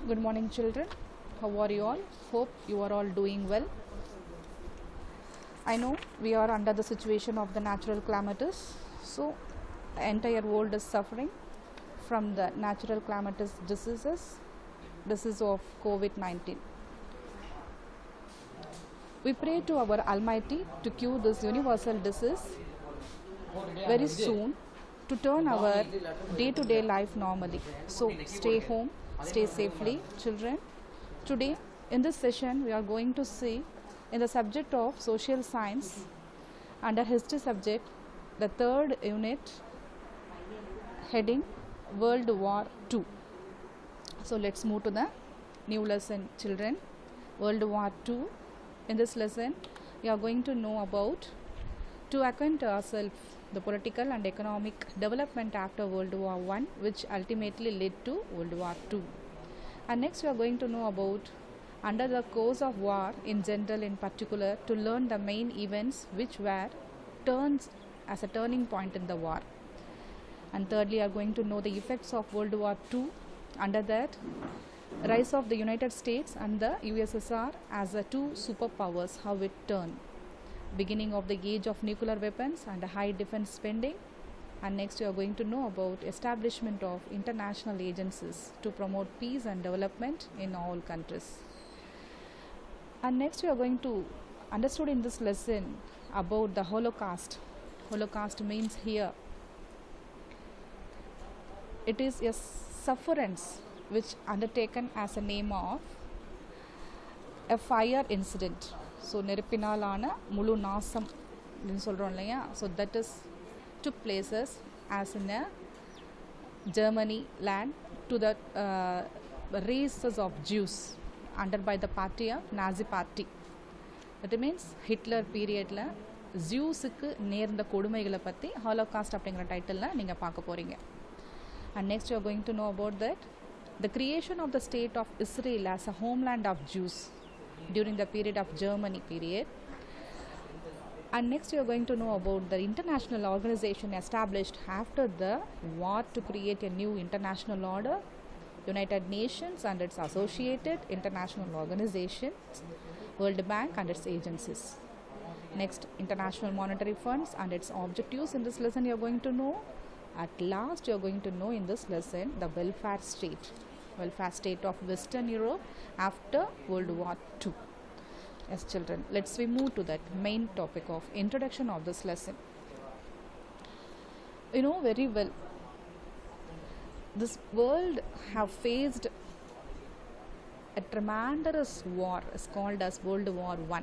Good morning, children. How are you all? Hope you are all doing well. I know we are under the situation of the natural calamities, so the entire world is suffering from the natural calamitous disease of COVID-19. We pray to our Almighty to cure this universal disease very soon to turn our day-to-day life normally. So stay home, stay safely, children. Today in this session we are going to see in the subject of social science under history subject the third unit heading World War II. So let's move to the new lesson, children. World War II. In this lesson we are going to know about to acquaint ourselves the political and economic development after World War I, which ultimately led to World War II. And next we are going to know about under the course of war in general, in particular, to learn the main events which were turns as a turning point in the war. And thirdly, we are going to know the effects of World War II. Under that, rise of the United States and the USSR as the two superpowers, how it turned. Beginning of the age of nuclear weapons and high defense spending. And next we are going to know about establishment of international agencies to promote peace and development in all countries. And next we are going to understood in this lesson about the Holocaust. Holocaust means here it is a sufferance which undertaken as a name of a fire incident. So நெருப்பினாலான முழு நாசம் அப்படின்னு சொல்கிறோம் இல்லையா. So that is took places as in a Germany land to the races of Jews under by the party of Nazi party. That means Hitler periodல ஜூஸுக்கு நேர்ந்த கொடுமைகளை பற்றி holocaust அப்படிங்கிற டைட்டிலில் நீங்கள் பார்க்க போகிறீங்க. And next you are going to know about that the creation of the state of Israel as a homeland of Jews during the period of Germany period. And next you are going to know about the international organization established after the war to create a new international order, United Nations and its associated international organizations, World Bank and its agencies. Next, International Monetary Funds and its objectives. In this lesson you are going to know. At last you are going to know in this lesson the welfare state of Western Europe after World War II. Yes, children, let's we move to that main topic of introduction of this lesson. You know very well, this world have faced a tremendous war is called as World War I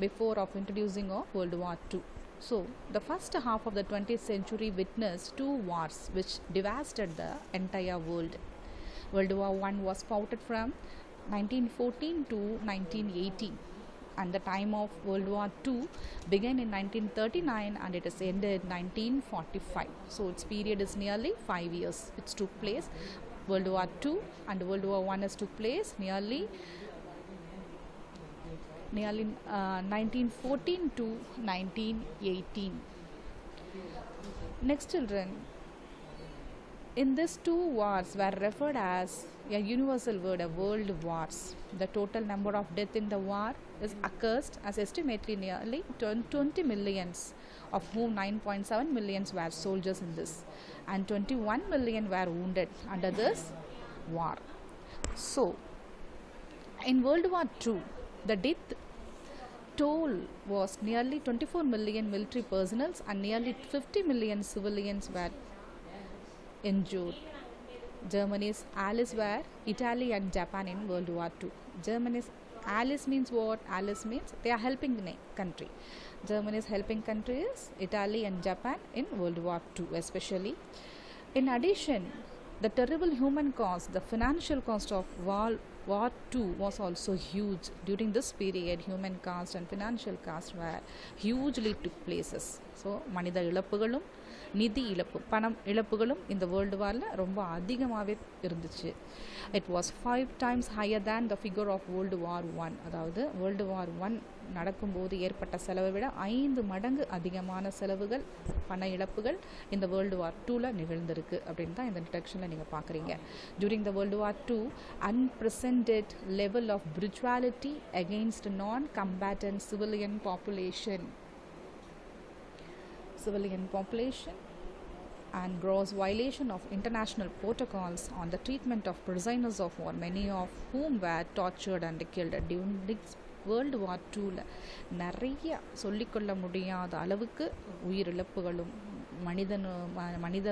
before of introducing of World War II. So the first half of the 20th century witnessed two wars which devastated the entire world. World War I was fought from 1914 to 1918, and the time of World War II began in 1939 and it is ended in 1945. So its period is nearly 5 years. It took place World War II and World War I has took place nearly 1914 to 1918. Next, children, in these two wars were referred as a universal word, a world wars. The total number of death in the war is occurs as estimately nearly 20 millions, of whom 9.7 millions were soldiers in this, and 21 million were wounded under this war. So, in World War II, the death toll was nearly 24 million military personnel and nearly 50 million civilians were injured. Germany's allies were Italy and Japan in World War II. Germany's allies means what? Allies means they are helping the country. Germany's helping country is Italy and Japan in World War II especially. In addition, the terrible human cost, the financial cost of War II was also huge. During this period, human cost and financial cost were hugely took places. So, மனித இழப்புகளும் நிதி இழப்பு, பணம் இழப்புகளும் இந்த world வாரில் ரொம்ப அதிகமாகவே இருந்துச்சு. It was 5 times higher than the figure of World War I. அதாவது வேர்ல்டு வார் 1 நடக்கும்போது ஏற்பட்ட செலவை விட 5 மடங்கு அதிகமான செலவுகள், பண இழப்புகள் இந்த வேர்ல்டு வார் 2ல நிகழ்ந்திருக்கு அப்படின்னு தான் இந்த இன்ட்ரடக்ஷனில் நீங்கள் பார்க்குறீங்க. During the world war 2, unprecedented level of brutality against non-combatant civilian population and gross violation of international protocols on the treatment of prisoners of war, many of whom were tortured and killed. During world war 2ல நிறைய சொல்லிக்கொள்ள முடியாத அளவுக்கு உயிரிழப்புகளும் மனித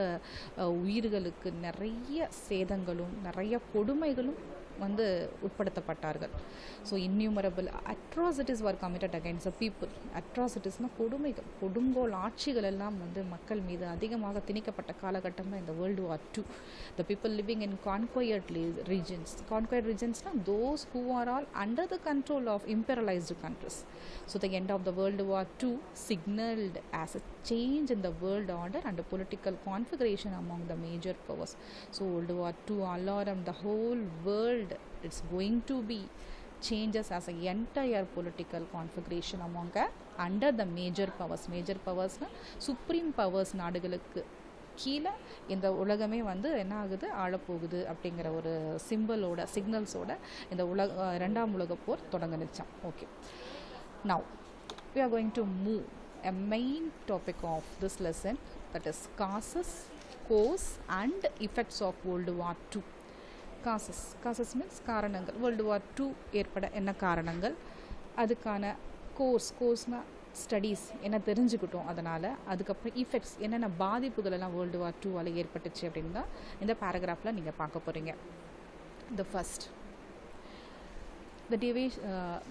உயிர்களுக்கு நிறைய சேதங்களும் நிறைய கொடுமைகளும் வந்து உட்படுத்தப்பட்டார்கள். So innumerable atrocities were committed against the people. அட்ராசிட்டிஸ்னால் கொடுமைகள், கொடுங்கோல் ஆட்சிகள் எல்லாம் வந்து மக்கள் மீது அதிகமாக திணிக்கப்பட்ட காலகட்டம் தான் இந்த world war 2. The people living in conquered regions. Conquered regionsனால் those who are all under the control of imperialized countries. So the end of the World War II signaled as a change in the world order and the political configuration among the major powers. So World War II alarmed the whole world. It's going to be changes as an entire political configuration among under the major powers. Major powers na supreme powers நாடுகளுக்கு கீழே இந்த உலகமே வந்து என்ன ஆகுது, ஆளப்போகுது அப்படிங்கிற ஒரு சிக்னல்ஸோட இந்த இரண்டாம் உலக போர் தொடங்குனுச்சாம். Okay, now we are going to move a main topic of this lesson, that is causes, cause and effects of World War II. Causes means காரணங்கள். வேர்ல்டு வார் 2 ஏற்பட என்ன காரணங்கள், அதுக்கான கோர்ஸ்னால் ஸ்டடீஸ் என்ன தெரிஞ்சுக்கிட்டோம், அதனால் அதுக்கப்புறம் இஃபெக்ட்ஸ் என்னென்ன பாதிப்புகள் எல்லாம் வேர்ல்டு வார் 2வால் ஏற்பட்டுச்சு அப்படின்னு தான் இந்த பேராகிராஃபில் நீங்கள் பார்க்க போகிறீங்க. The first,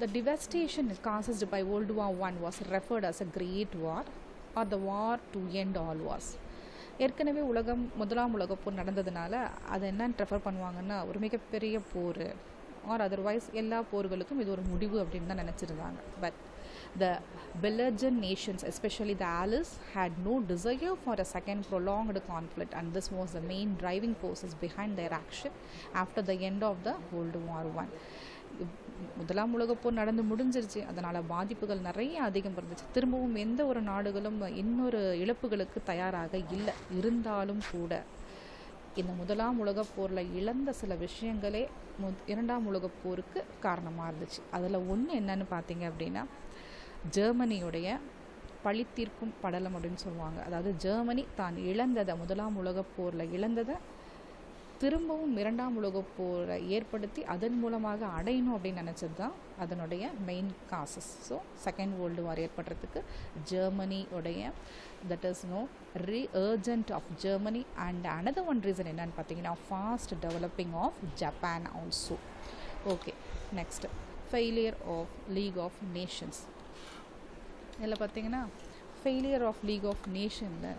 the devastation caused by World War I was referred as a Great War or the war to end all wars. ஏற்கனவே முதலாம் உலக போர் நடந்ததுனால அதை என்னன்னு ரெஃபர் பண்ணுவாங்கன்னா ஒரு மிகப்பெரிய போர், ஆர் அதர்வைஸ் எல்லா போர்களுக்கும் இது ஒரு முடிவு அப்படின்னு தான் நினச்சிருந்தாங்க. But the belligerent nations, especially the Allies, had no desire for a second prolonged conflict, and this was the main driving forces behind their action after the end of the World War I. முதலாம் உலக போர் நடந்து முடிஞ்சிருச்சு, அதனால் பாதிப்புகள் நிறைய அதிகம் இருந்துச்சு. திரும்பவும் எந்த ஒரு நாடுகளும் இன்னொரு இழப்புகளுக்கு தயாராக இல்லை. இருந்தாலும் கூட இந்த முதலாம் உலக போரில் இழந்த சில விஷயங்களே இரண்டாம் உலக போருக்கு காரணமாக இருந்துச்சு. அதில் ஒன்று என்னன்னு பார்த்தீங்க அப்படின்னா, ஜெர்மனியுடைய பழித்தீர்க்கும் படலம் அப்படின்னு சொல்லுவாங்க. அதாவது ஜெர்மனி தான் இழந்ததை, முதலாம் உலக போரில் இழந்ததை திரும்பவும் இரண்டாம் உலக போரை ஏற்படுத்தி அதன் மூலமாக அடையணும் அப்படின்னு நினச்சது தான் அதனுடைய main causes. So second world war ஏற்படுறதுக்கு ஜெர்மனியோடைய that is resurgent of Germany and another one reason என்னன்னு பார்த்தீங்கன்னா fast developing of Japan also. Okay, next failure of League of Nations. இதில் பார்த்தீங்கன்னா ஃபெயிலியர் ஆஃப் லீக் ஆஃப் நேஷனில்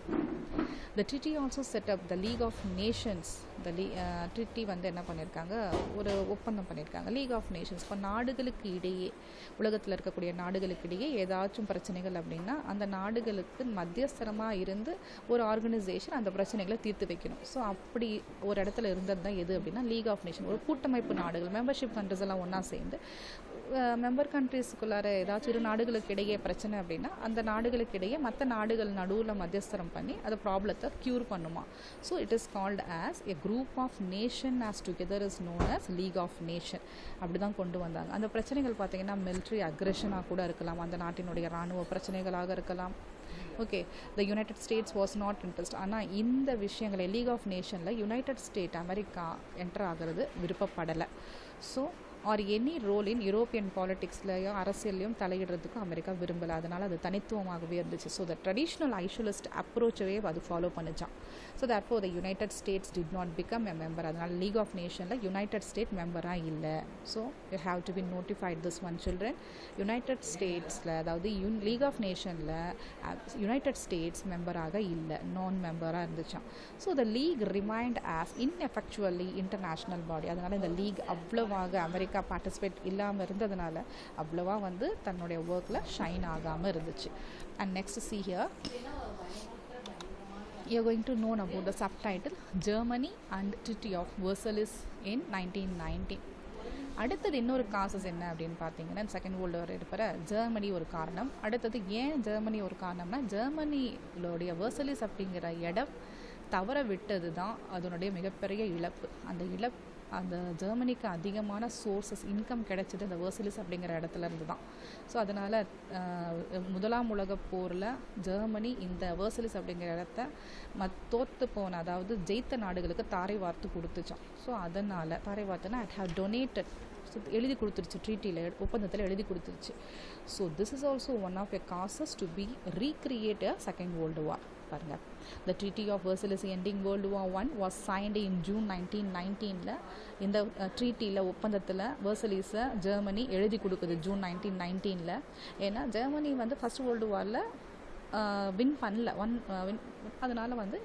the treaty also set up the League of Nations. the treaty வந்து என்ன பண்ணியிருக்காங்க, ஒரு ஒப்பந்தம் பண்ணியிருக்காங்க, லீக் ஆஃப் நேஷன்ஸ். இப்போ நாடுகளுக்கு இடையே, உலகத்தில் இருக்கக்கூடிய நாடுகளுக்கு இடையே ஏதாச்சும் பிரச்சனைகள் அப்படின்னா அந்த நாடுகளுக்கு மத்தியஸ்தரமாக இருந்து ஒரு ஆர்கனைசேஷன் அந்த பிரச்சனைகளை தீர்த்து வைக்கணும். ஸோ அப்படி ஒரு இடத்துல இருந்தது தான் எது அப்படின்னா லீக் ஆஃப் நேஷன். ஒரு கூட்டமைப்பு நாடுகள், மெம்பர்ஷிப் கண்ட்ரிஸ் எல்லாம் ஒன்றா சேர்ந்து மெம்பர் கண்ட்ரிஸ்க்குள்ளார ஏதாச்சும் இரு நாடுகளுக்கு இடையே பிரச்சனை அப்படின்னா அந்த நாடுகளுக்கு இடையே மற்ற நாடுகள் நடுவில் மத்தியஸ்தரம் பண்ணி அதை ப்ராப்ளத்தை க்யூர் பண்ணுமா. So it is called as a group of nation as together is known as league of nation. அப்படி தான் கொண்டு வந்தாங்க. அந்த பிரச்சனைகள் பார்த்திங்கன்னா மிலிட்ரி அக்ரெஷனாக கூட இருக்கலாம், அந்த நாட்டினுடைய இராணுவ பிரச்சனைகளாக இருக்கலாம். Okay, the United States was not interest. ஆனால் இந்த விஷயங்களை லீக் ஆஃப் நேஷனில் யுனைடெட் ஸ்டேட் அமெரிக்கா என்டர் ஆகிறது விருப்பப்படலை. So or any role in European பாலிட்டிக்ஸ்லையும் அரசியல்லையும் தலையிடுறதுக்கும் அமெரிக்கா விரும்பலை. அதனால் அது தனித்துவமாகவே இருந்துச்சு. ஸோ த ட்ரெடிஷ்னல் ஐசோலிஸ்ட் அப்ரோச்சவே அது ஃபாலோ பண்ணிச்சான். So therefore the United States did not become a member. அதனால் லீக் ஆஃப் நேஷனில் யுனைடெட் ஸ்டேட் மெம்பராக இல்லை. So you have to be notified this one children. United ஸ்டேட்ஸில், அதாவது லீக் ஆஃப் நேஷனில் யுனைடெட் ஸ்டேட்ஸ் மெம்பராக இல்லை, நான் மெம்பராக இருந்துச்சான். So the league remained as ineffectually international body. அதனால் இந்த லீக் அவ்வளவாக அமெரிக்கா பார்ட்டிசிபேட் இல்லாமல் இருந்ததுனால அவ்வளவா வந்து தன்னுடைய ஒர்க்கில் ஷைன் ஆகாமல் இருந்துச்சு. And next see here you are going to know about the subtitle Germany and Treaty of Versailles in 1919. அடுத்தது இன்னொரு காசஸ் என்ன அப்படின்னு பார்த்தீங்கன்னா செகண்ட் வேர்ல்டு வார் இருக்கிற ஜெர்மனி ஒரு காரணம். அடுத்தது ஏன் ஜெர்மனி ஒரு காரணம்னா ஜெர்மனியோடைய வெர்சலிஸ் அப்படிங்கிற இடம் தவற விட்டது தான் அதனுடைய மிகப்பெரிய இழப்பு. அந்த ஜெர்மனிக்கு அதிகமான சோர்சஸ் இன்கம் கிடைச்சது அந்த வெர்சலிஸ் அப்படிங்கிற இடத்துல இருந்து தான். ஸோ அதனால் முதலாம் உலக போரில் ஜெர்மனி இந்த வெர்சலிஸ் அப்படிங்கிற இடத்த தோற்று போன அதாவது ஜெயித்த நாடுகளுக்கு தாரை வார்த்து கொடுத்துச்சான். ஸோ அதனால் தாரை வார்த்துனா அட் ஹவ் டொனேட்டட் எழுதி கொடுத்துருச்சு, ட்ரீட்டியில் ஒப்பந்தத்தில் எழுதி கொடுத்துருச்சு. So this is also one of a causes to be recreate a second world war. பாருங்கள், The Treaty of Versailles ending World War I was signed in June 1919. இந்த ட்ரீட்டியில் ஒப்பந்தத்தில் வெர்சலிஸை ஜெர்மனி எழுதி கொடுக்குது ஜூன் 1919. ஏன்னா ஜெர்மனி வந்து ஃபர்ஸ்ட் வேர்ல்டு வாரில் win பண்ணல அதனால் வந்து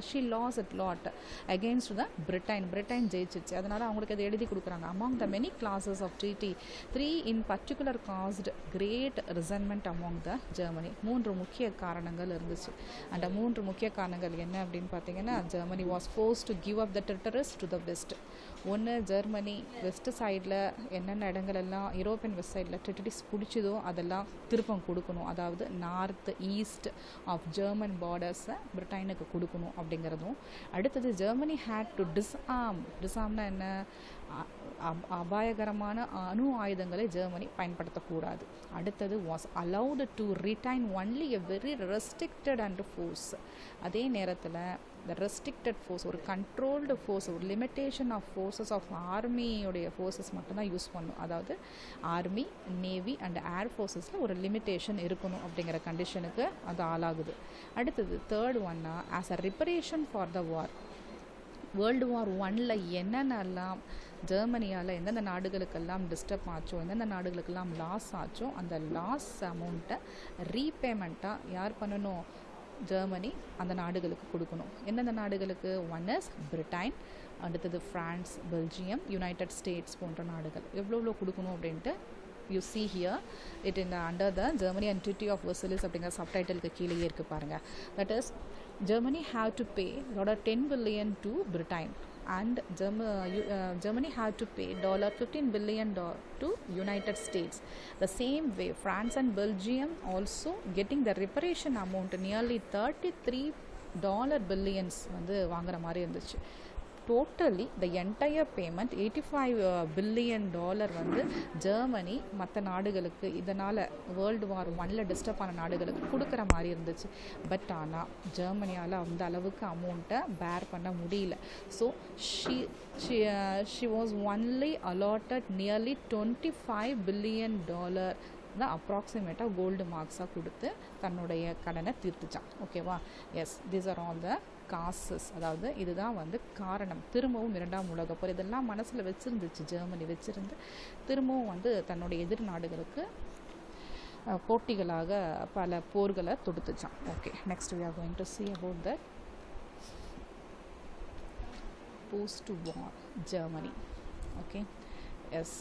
she lost it lot against the Britain ஜெயிச்சிச்சு. அதனால் அவங்களுக்கு அதை எழுதி கொடுக்குறாங்க. Among the many clauses of treaty 3 in particular cast great resentment among the Germany. 3 முக்கிய காரணங்கள் இருந்துச்சு. அந்த 3 முக்கிய காரணங்கள் என்ன அப்படின்னு பார்த்தீங்கன்னா, Germany was force to give up the territories to the west. ஒன்று, ஜெர்மனி வெஸ்ட் சைடில் என்னென்ன இடங்களெல்லாம் யூரோப்பியன் வெஸ்ட் சைடில் டெரிட்டரிஸ் பிடிச்சதோ அதெல்லாம் திருப்பம் கொடுக்கணும். அதாவது நார்த் ஈஸ்ட் ஆஃப் ஜெர்மன் பார்டர்ஸை பிரிட்டனுக்கு கொடுக்கணும் அப்படிங்கிறதும். அடுத்தது ஜெர்மனி ஹேட் டு டிஸ்ஆர்ம்னா என்ன, அபாயகரமான அணு ஆயுதங்களை ஜெர்மனி பயன்படுத்தக்கூடாது. அடுத்தது was allowed to retain only a very restricted and force. அதே நேரத்தில் the restricted force, ஒரு கண்ட்ரோல்டு ஃபோர்ஸ், ஒரு லிமிட்டேஷன் ஆஃப் ஃபோர்ஸஸ் ஆஃப் ஆர்மியோடைய ஃபோர்ஸஸ் மட்டும்தான் யூஸ் பண்ணும். அதாவது ஆர்மி, நேவி அண்ட் ஏர் ஃபோர்ஸஸில் ஒரு லிமிட்டேஷன் இருக்கணும் அப்படிங்கிற கண்டிஷனுக்கு அது ஆளாகுது. அடுத்தது தேர்ட் ஒன்னா, as a reparation for the war. World war 1ல் என்னென்னலாம் ஜெர்மனியால் எந்தெந்த நாடுகளுக்கெல்லாம் டிஸ்டர்ப் ஆச்சோ, எந்தெந்த நாடுகளுக்கெல்லாம் லாஸ் ஆச்சோ, அந்த லாஸ் அமௌண்ட்டை ரீபேமெண்ட்டாக யார் பண்ணணும், ஜெர்மனி அந்த நாடுகளுக்கு கொடுக்கணும். எந்தெந்த நாடுகளுக்கு, ஒன் இஸ் பிரிட்டன், அடுத்தது ஃப்ரான்ஸ், பெல்ஜியம், யுனைடெட் ஸ்டேட்ஸ் போன்ற நாடுகள். எவ்வளோ கொடுக்கணும் அப்படின்ட்டு you see here it in the under the Germany and Treaty of Versailles அப்படிங்கிற சப்டைட்டிலுக்கு கீழேயே இருக்குது பாருங்கள். That is Germany have to pay $10 billion to Britain and Germany had to pay $15 billion to United States. The same way France and Belgium also getting the reparation amount nearly $33 billions வந்து வாங்குற மாதிரி இருந்துச்சு. Totally the entire payment $85 billion வந்து Germany மற்ற நாடுகளுக்கு இதனால் world war 1ல் disturb ஆன நாடுகளுக்கு கொடுக்குற மாதிரி இருந்துச்சு. பட் ஆனால் ஜெர்மனியால் அந்த அளவுக்கு அமௌண்ட்டை பேர் பண்ண முடியல. So she was only allotted nearly $25 billion தான் அப்ராக்சிமேட்டாக கோல்டு மார்க்ஸாக கொடுத்து தன்னுடைய கடனை தீர்த்துச்சான். ஓகேவா? Yes, these are all the causes. அதாவது இதுதான் வந்து காரணம். திரும்பவும் 2ஆம் உலகப் போர் இதெல்லாம் மனசில் வச்சுருந்துச்சு ஜெர்மனி, வச்சுருந்து திரும்பவும் வந்து தன்னுடைய எதிர் நாடுகளுக்கு போட்டிகளாக பல போர்களை தொடுத்துச்சான். Okay, next we are going to see about the post-war Germany. Okay, yes.